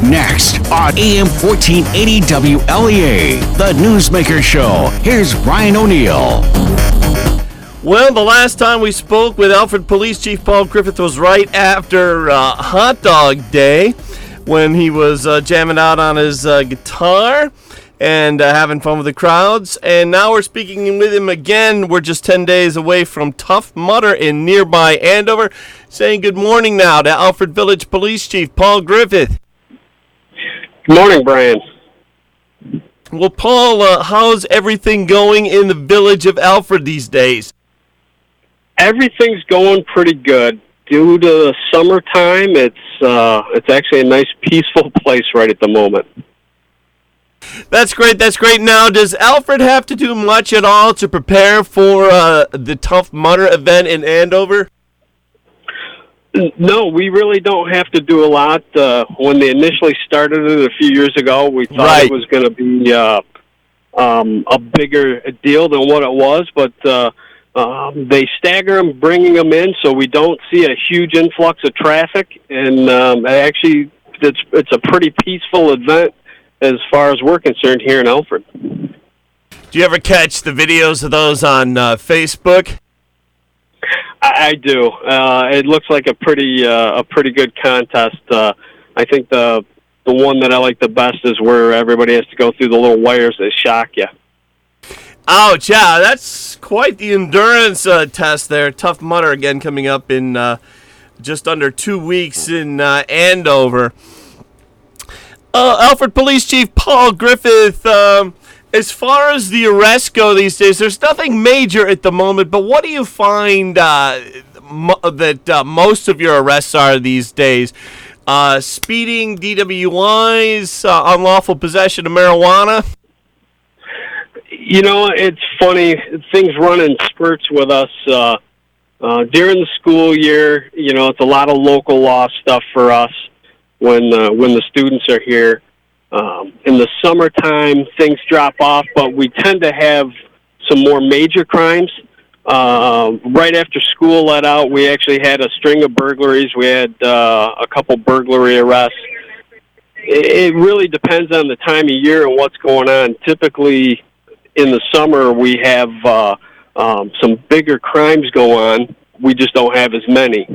Next on AM 1480 WLEA, the Newsmaker Show. Here's Brian O'Neill. Well, the last time we spoke with Alfred Police Chief Paul Griffith was right after Hot Dog Day, when he was jamming out on his guitar and having fun with the crowds. And now we're speaking with him again. We're just 10 days away from Tough Mudder in nearby Andover. Saying good morning now to Alfred Village Police Chief Paul Griffith. Good morning, Brian. Well, Paul, how's everything going in the village of Alfred these days? Everything's going pretty good. Due to the summertime, it's actually a nice, peaceful place right at the moment. That's great. That's great. Now, does Alfred have to do much at all to prepare for the Tough Mudder event in Andover? No, we really don't have to do a lot. When they initially started it a few years ago, we thought it was going to be a bigger deal than what it was, but they stagger them, bringing them in, so we don't see a huge influx of traffic, and actually it's a pretty peaceful event as far as we're concerned here in Alfred. Do you ever catch the videos of those on Facebook? I do. It looks like a pretty good contest. I think the one that I like the best is where everybody has to go through the little wires that shock you. Ouch, yeah, that's quite the endurance test there. Tough Mudder again coming up in just under 2 weeks in Andover. Alfred Police Chief Paul Griffith, as far as the arrests go these days, there's nothing major at the moment, but what do you find that most of your arrests are these days? Speeding, DWIs, unlawful possession of marijuana? You know, it's funny. Things run in spurts with us. During the school year, you know, it's a lot of local law stuff for us when the students are here. In the summertime, things drop off, but we tend to have some more major crimes. Right after school let out, we actually had a string of burglaries. We had a couple burglary arrests. It really depends on the time of year and what's going on. Typically, in the summer, we have some bigger crimes go on. We just don't have as many.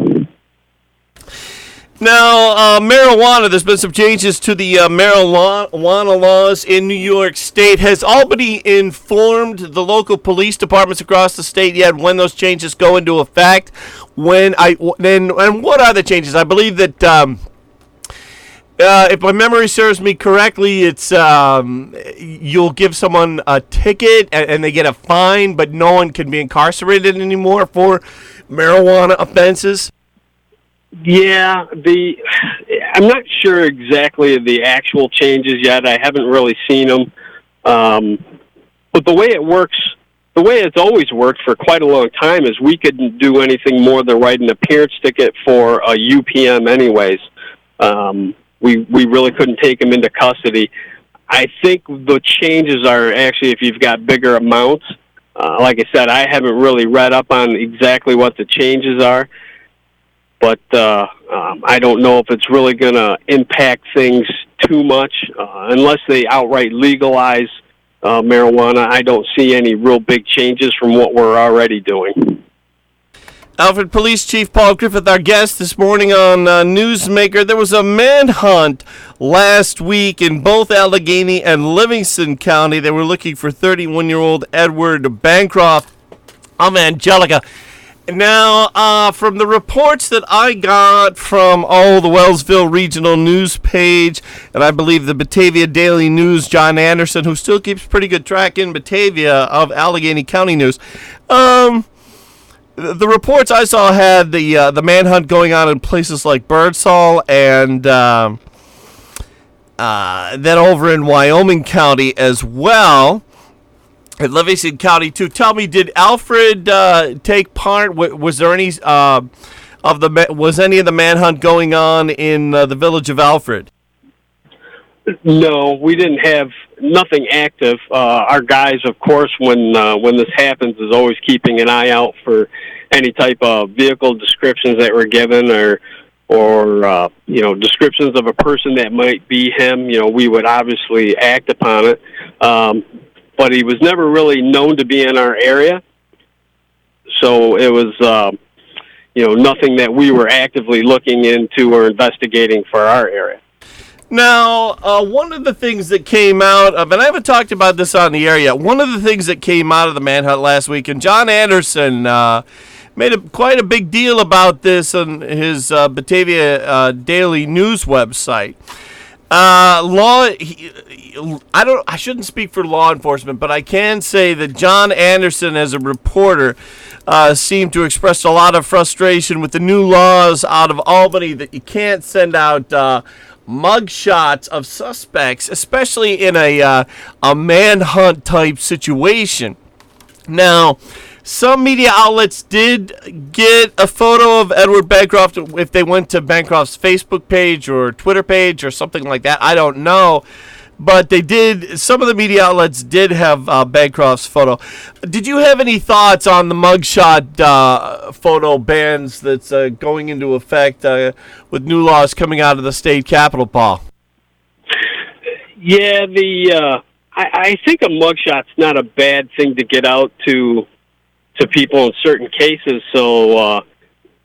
Now, marijuana, there's been some changes to the marijuana laws in New York State. Has Albany informed the local police departments across the state yet when those changes go into effect? And what are the changes? I believe that, if my memory serves me correctly, it's you'll give someone a ticket and they get a fine, but no one can be incarcerated anymore for marijuana offenses. Yeah, I'm not sure exactly of the actual changes yet. I haven't really seen them. But the way it works, the way it's always worked for quite a long time, is we couldn't do anything more than write an appearance ticket for a UPM anyways. We really couldn't take them into custody. I think the changes are actually if you've got bigger amounts. Like I said, I haven't really read up on exactly what the changes are. But I don't know if it's really going to impact things too much. Unless they outright legalize marijuana, I don't see any real big changes from what we're already doing. Alfred Police Chief Paul Griffith, our guest this morning on Newsmaker. There was a manhunt last week in both Allegheny and Livingston County. They were looking for 31-year-old Edward Bancroft of Angelica. Now, from the reports that I got from the Wellsville Regional News page, and I believe the Batavia Daily News, John Anderson, who still keeps pretty good track in Batavia of Allegheny County News, the reports I saw had the manhunt going on in places like Birdsall and then over in Wyoming County as well. At Livingston County too. Tell me, did Alfred take part? Was there any was any of the manhunt going on in the village of Alfred? No, we didn't have nothing active. Our guys, of course, when this happens, is always keeping an eye out for any type of vehicle descriptions that were given or or descriptions of a person that might be him, we would obviously act upon it. But he was never really known to be in our area, so it was nothing that we were actively looking into or investigating for our area. Now, one of the things that came out of, and I haven't talked about this on the air yet, one of the things that came out of the manhunt last week, and John Anderson made quite a big deal about this on his Batavia Daily News website. I shouldn't speak for law enforcement, but I can say that John Anderson, as a reporter, seemed to express a lot of frustration with the new laws out of Albany that you can't send out mugshots of suspects, especially in a manhunt type situation. Now, some media outlets did get a photo of Edward Bancroft if they went to Bancroft's Facebook page or Twitter page or something like that. I don't know. But they did. Some of the media outlets did have Bancroft's photo. Did you have any thoughts on the mugshot photo bans that's going into effect with new laws coming out of the state capitol, Paul? Yeah, I think a mugshot's not a bad thing to get out to people in certain cases, so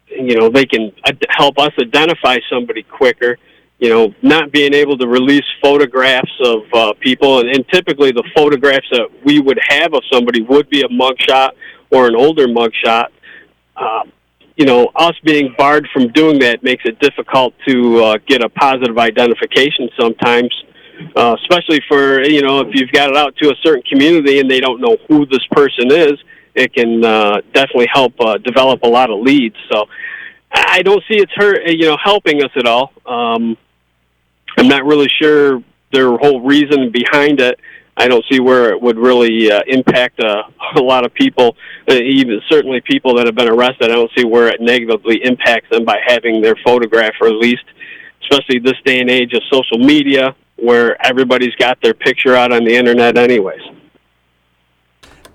they can help us identify somebody quicker. Not being able to release photographs of people, and typically the photographs that we would have of somebody would be a mugshot or an older mugshot. Us being barred from doing that makes it difficult to get a positive identification sometimes, especially for, if you've got it out to a certain community and they don't know who this person is, it can definitely help develop a lot of leads. So I don't see it's helping us at all. I'm not really sure their whole reason behind it. I don't see where it would really impact a lot of people, even certainly people that have been arrested. I don't see where it negatively impacts them by having their photograph released, especially this day and age of social media where everybody's got their picture out on the internet anyways.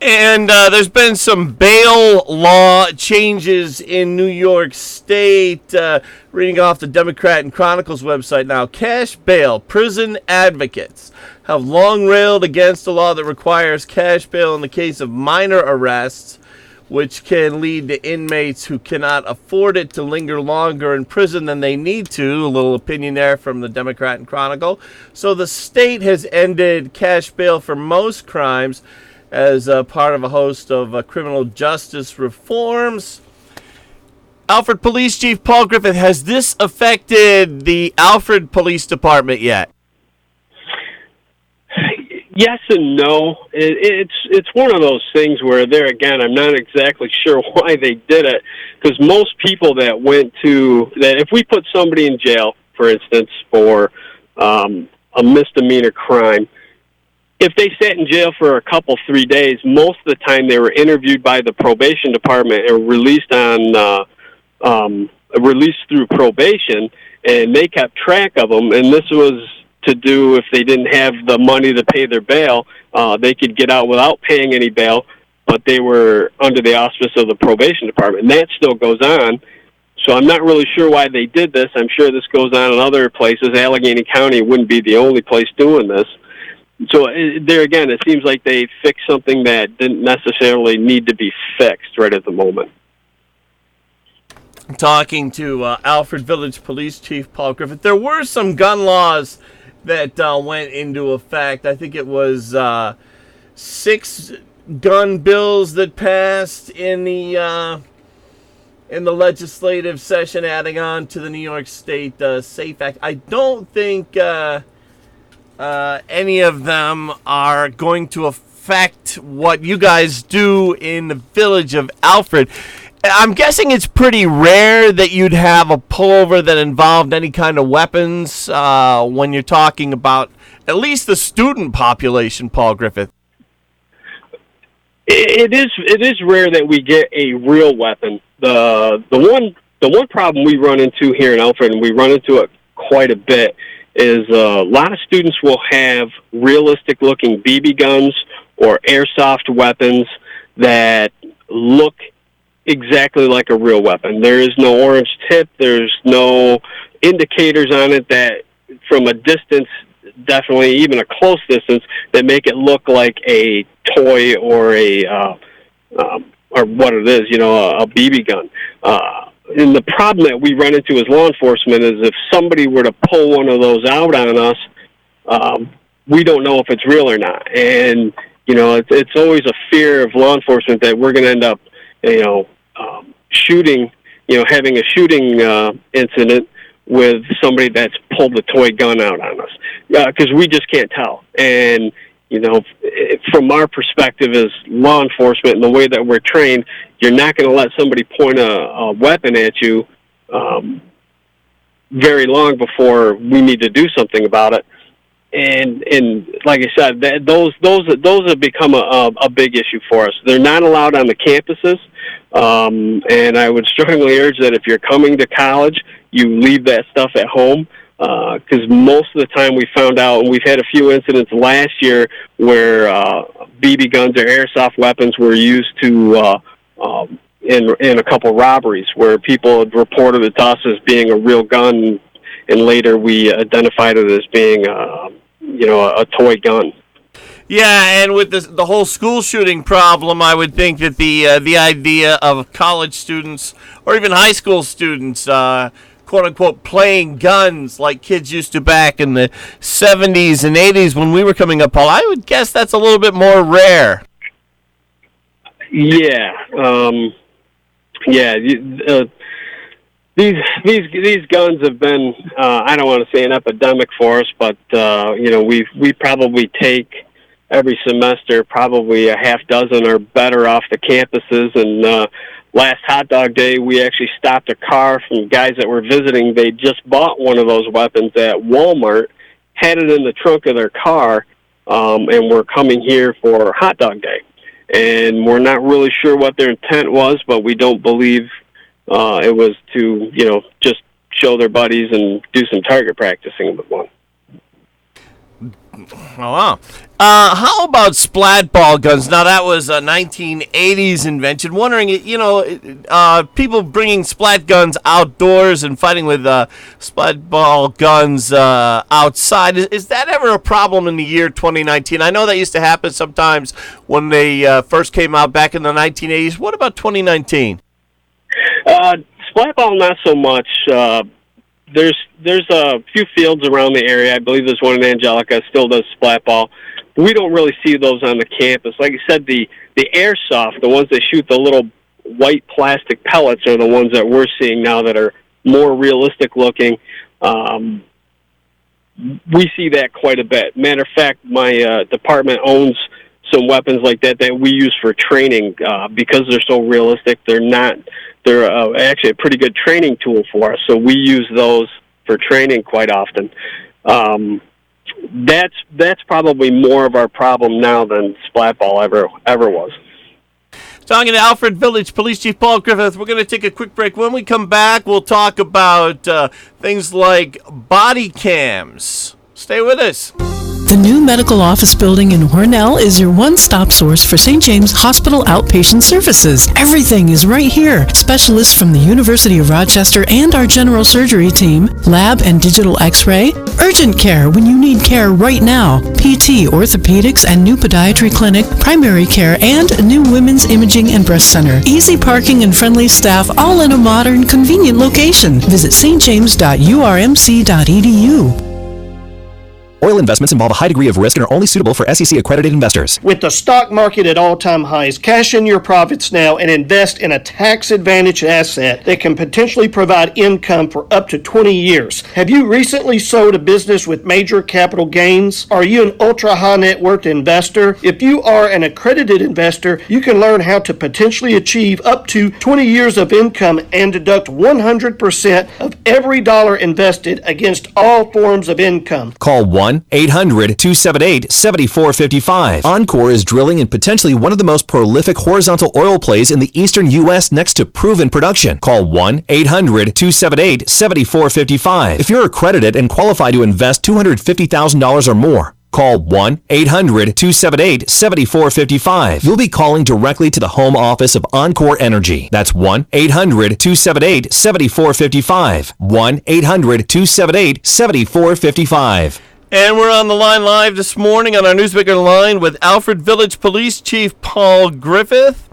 And there's been some bail law changes in New York State. Reading off the Democrat and Chronicles website now, cash bail. Prison advocates have long railed against a law that requires cash bail in the case of minor arrests, which can lead to inmates who cannot afford it to linger longer in prison than they need to. A little opinion there from the Democrat and Chronicle. So the state has ended cash bail for most crimes as part of a host of criminal justice reforms. Alfred Police Chief Paul Griffith, has this affected the Alfred Police Department yet? Yes and no. It's one of those things where there again, I'm not exactly sure why they did it, because most people that if we put somebody in jail, for instance, for a misdemeanor crime, if they sat in jail for 3 days, most of the time they were interviewed by the probation department and released through probation, and they kept track of them. And this was to do if they didn't have the money to pay their bail, they could get out without paying any bail, but they were under the auspice of the probation department. And that still goes on. So I'm not really sure why they did this. I'm sure this goes on in other places. Allegheny County wouldn't be the only place doing this. So there again, it seems like they fixed something that didn't necessarily need to be fixed right at the moment. Talking to Alfred Village Police Chief Paul Griffith, there were some gun laws that went into effect. I think it was 6 gun bills that passed in the legislative session, adding on to the New York State SAFE Act. I don't think any of them are going to affect what you guys do in the village of Alfred. I'm guessing it's pretty rare that you'd have a pullover that involved any kind of weapons when you're talking about at least the student population, Paul Griffith. It is rare that we get a real weapon. The one problem we run into here in Alfred, and we run into it quite a bit, is a lot of students will have realistic-looking BB guns or airsoft weapons that look exactly like a real weapon. There is no orange tip. There's no indicators on it that from a distance, definitely even a close distance, that make it look like a toy or or what it is, a BB gun. And the problem that we run into as law enforcement is if somebody were to pull one of those out on us, we don't know if it's real or not. And, it's always a fear of law enforcement that we're going to end up, shooting, having a shooting incident with somebody that's pulled the toy gun out on us. Because we just can't tell. And, from our perspective as law enforcement and the way that we're trained, you're not going to let somebody point a weapon at you very long before we need to do something about it. And like I said, those have become a big issue for us. They're not allowed on the campuses, and I would strongly urge that if you're coming to college, you leave that stuff at home. Because most of the time we found out, and we've had a few incidents last year where BB guns or airsoft weapons were used to in a couple robberies where people had reported it to us as being a real gun, and later we identified it as being a toy gun. Yeah, and with the whole school shooting problem, I would think that the idea of college students or even high school students, quote unquote, playing guns like kids used to back in the 70s and 80s when we were coming up, Paul, I would guess that's a little bit more rare. Yeah. These guns have been, I don't want to say an epidemic for us, but, we probably take every semester probably a half dozen or better off the campuses. And last hot dog day, we actually stopped a car from guys that were visiting. They just bought one of those weapons at Walmart, had it in the trunk of their car, and were coming here for hot dog day. And we're not really sure what their intent was, but we don't believe it was to, just show their buddies and do some target practicing with one. Oh, wow. How about splat ball guns? Now, that was a 1980s invention. Wondering, people bringing splat guns outdoors and fighting with splat ball guns outside. Is that ever a problem in the year 2019? I know that used to happen sometimes when they first came out back in the 1980s. What about 2019? Splat ball, not so much. There's a few fields around the area. I believe there's one in Angelica still does splat ball. We don't really see those on the campus. Like I said, the airsoft, the ones that shoot the little white plastic pellets, are the ones that we're seeing now that are more realistic looking. We see that quite a bit. Matter of fact, my department owns some weapons like that we use for training because they're so realistic. They're actually a pretty good training tool for us, so we use those for training quite often. That's probably more of our problem now than splat ball ever was. Talking to Alfred Village Police Chief Paul Griffith. We're going to take a quick break. When we come back, we'll talk about things like body cams. Stay with us. The new medical office building in Hornell is your one-stop source for St. James Hospital outpatient services. Everything is right here. Specialists from the University of Rochester and our general surgery team, lab and digital x-ray, urgent care when you need care right now, PT, orthopedics, and new podiatry clinic, primary care, and a new women's imaging and breast center. Easy parking and friendly staff, all in a modern, convenient location. Visit stjames.urmc.edu. Oil investments involve a high degree of risk and are only suitable for SEC-accredited investors. With the stock market at all-time highs, cash in your profits now and invest in a tax-advantaged asset that can potentially provide income for up to 20 years. Have you recently sold a business with major capital gains? Are you an ultra-high net worth investor? If you are an accredited investor, you can learn how to potentially achieve up to 20 years of income and deduct 100% of every dollar invested against all forms of income. Call 1-800-278-7455. Encore is drilling in potentially one of the most prolific horizontal oil plays in the eastern U.S. next to proven production. Call 1-800-278-7455. If you're accredited and qualified to invest $250,000 or more, Call 1-800-278-7455. You'll be calling directly to the home office of Encore Energy. That's 1-800-278-7455. 1-800-278-7455. And we're on the line live this morning on our Newsmaker line with Alfred Village Police Chief Paul Griffith.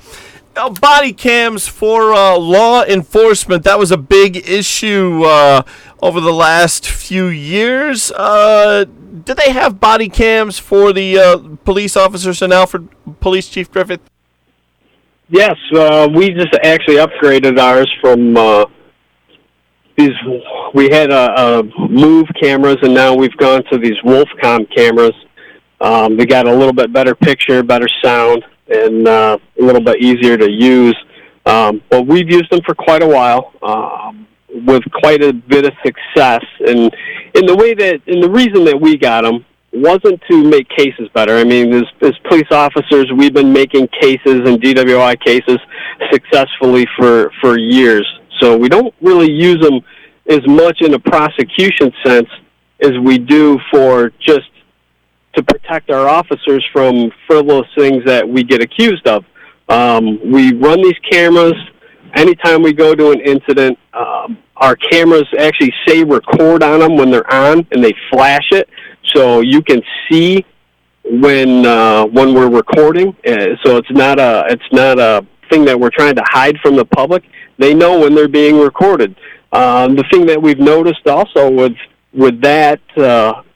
Now, body cams for law enforcement, that was a big issue over the last few years. Do they have body cams for the police officers in Alfred, Police Chief Griffith? Yes, we just actually upgraded ours from these. We had Move cameras, and now we've gone to these Wolfcom cameras. They got a little bit better picture, better sound, and a little bit easier to use. But we've used them for quite a while, with quite a bit of success. And the reason that we got them wasn't to make cases better. I mean, as police officers, we've been making cases and DWI cases successfully for years. So we don't really use them as much in a prosecution sense as we do for just to protect our officers from frivolous things that we get accused of. We run these cameras anytime we go to an incident. Our cameras actually say record on them when they're on, and they flash it, so you can see when we're recording. So it's not a thing that we're trying to hide from the public. They know when they're being recorded. The thing that we've noticed also with that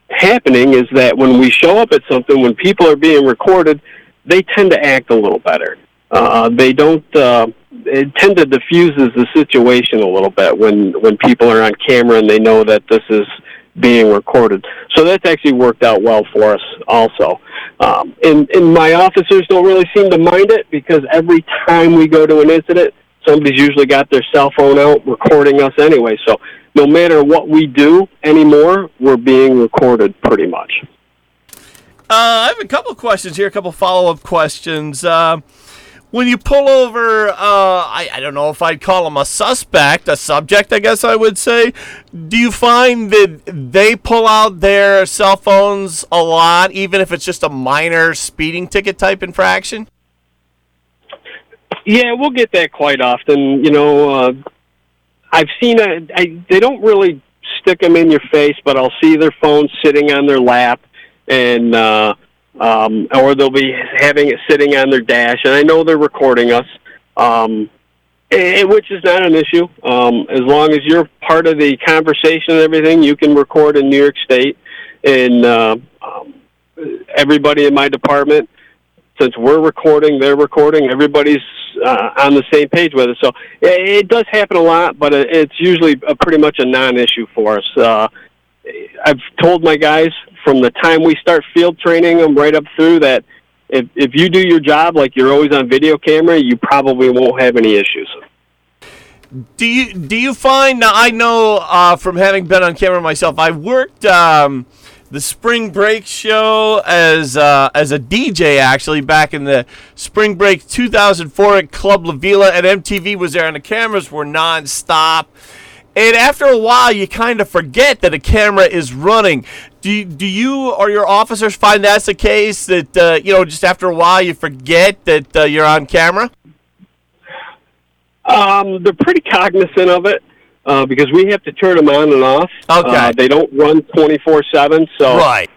happening is that when we show up at something, when people are being recorded, they tend to act a little better. They don't. It tend to diffuses the situation a little bit when people are on camera and they know that this is being recorded. So that's actually worked out well for us also. And my officers don't really seem to mind it, because every time we go to an incident, somebody's usually got their cell phone out recording us anyway. So no matter what we do anymore, we're being recorded pretty much. I have a couple questions here, a couple follow-up questions. When you pull over, I don't know if I'd call them a suspect, a subject, I guess I would say. Do you find that they pull out their cell phones a lot, even if it's just a minor speeding ticket type infraction? Yeah, we'll get that quite often. I've seen they don't really stick them in your face, but I'll see their phone sitting on their lap, and or they'll be having it sitting on their dash, and I know they're recording us, which is not an issue. As long as you're part of the conversation and everything, you can record in New York State. And everybody in my department, since we're recording, they're recording, everybody's on the same page with it. So it does happen a lot, but it's usually pretty much a non-issue for us. I've told my guys from the time we start field training them right up through that if you do your job like you're always on video camera, you probably won't have any issues. Do you find, now I know from having been on camera myself, I worked the Spring Break show as a DJ, actually, back in the Spring Break 2004 at Club La Vila, and MTV was there, and the cameras were nonstop. And after a while, you kind of forget that a camera is running. Do you or your officers find that's the case, that, just after a while you forget that you're on camera? They're pretty cognizant of it, because we have to turn them on and off. Okay. They don't run 24/7, so... Right.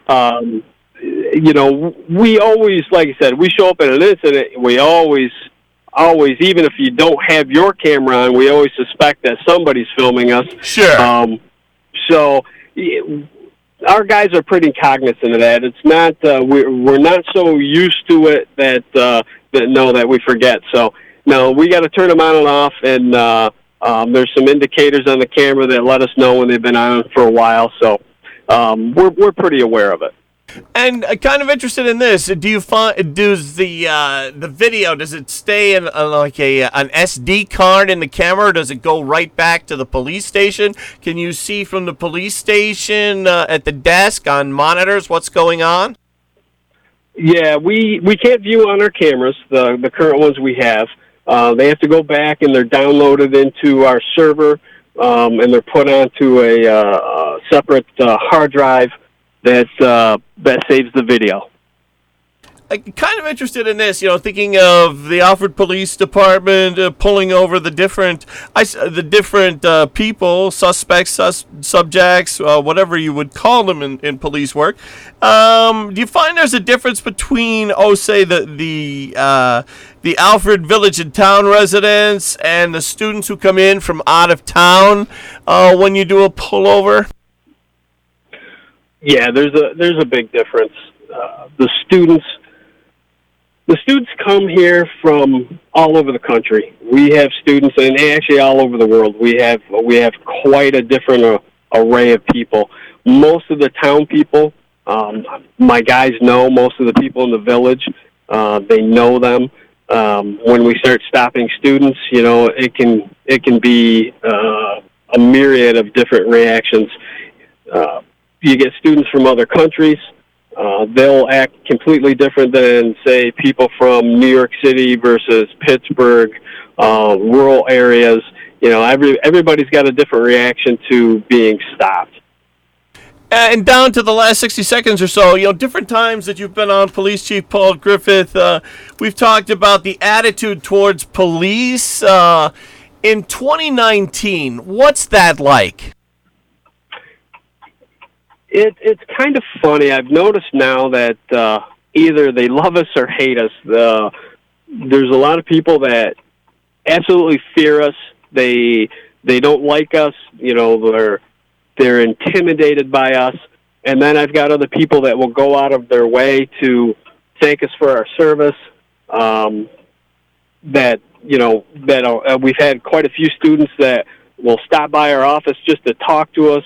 We always, like I said, we show up at an incident, we always, even if you don't have your camera on, we always suspect that somebody's filming us. Sure. So our guys are pretty cognizant of that. It's not we're not so used to it that we forget. So no, we got to turn them on and off, and there's some indicators on the camera that let us know when they've been on for a while. So we're pretty aware of it. And kind of interested in this. Do you find, does the video, does it stay in like an SD card in the camera, or does it go right back to the police station? Can you see from the police station at the desk on monitors what's going on? Yeah, we can't view on our cameras, the current ones we have. They have to go back, and they're downloaded into our server, and they're put onto a separate hard drive. that saves the video. I'm kind of interested in this, thinking of the Alfred Police Department pulling over the different people, suspects, subjects, whatever you would call them in police work. Do you find there's a difference between, say, the Alfred Village and Town residents and the students who come in from out of town when you do a pullover? Yeah, there's a big difference. The students come here from all over the country. We have students, and actually all over the world. We have quite a different array of people. Most of the town people, my guys know most of the people in the village. They know them. When we start stopping students, it can be a myriad of different reactions. You get students from other countries. They'll act completely different than, say, people from New York City versus Pittsburgh, rural areas. Everybody's got a different reaction to being stopped. And down to the last 60 seconds or so, different times that you've been on, Police Chief Paul Griffith, we've talked about the attitude towards police. In 2019, what's that like? It's kind of funny. I've noticed now that either they love us or hate us. There's a lot of people that absolutely fear us. They don't like us. They're intimidated by us. And then I've got other people that will go out of their way to thank us for our service. We've had quite a few students that will stop by our office just to talk to us.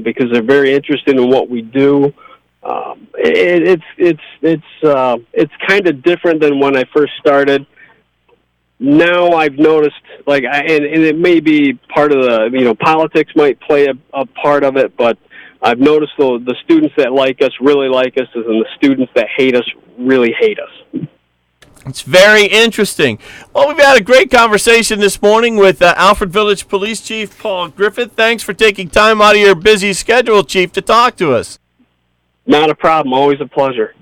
Because they're very interested in what we do. It's kind of different than when I first started. Now I've noticed, and it may be part of the, politics might play a part of it, but I've noticed the students that like us really like us, and the students that hate us really hate us. It's very interesting. Well, we've had a great conversation this morning with Alfred Village Police Chief Paul Griffith. Thanks for taking time out of your busy schedule, Chief, to talk to us. Not a problem. Always a pleasure.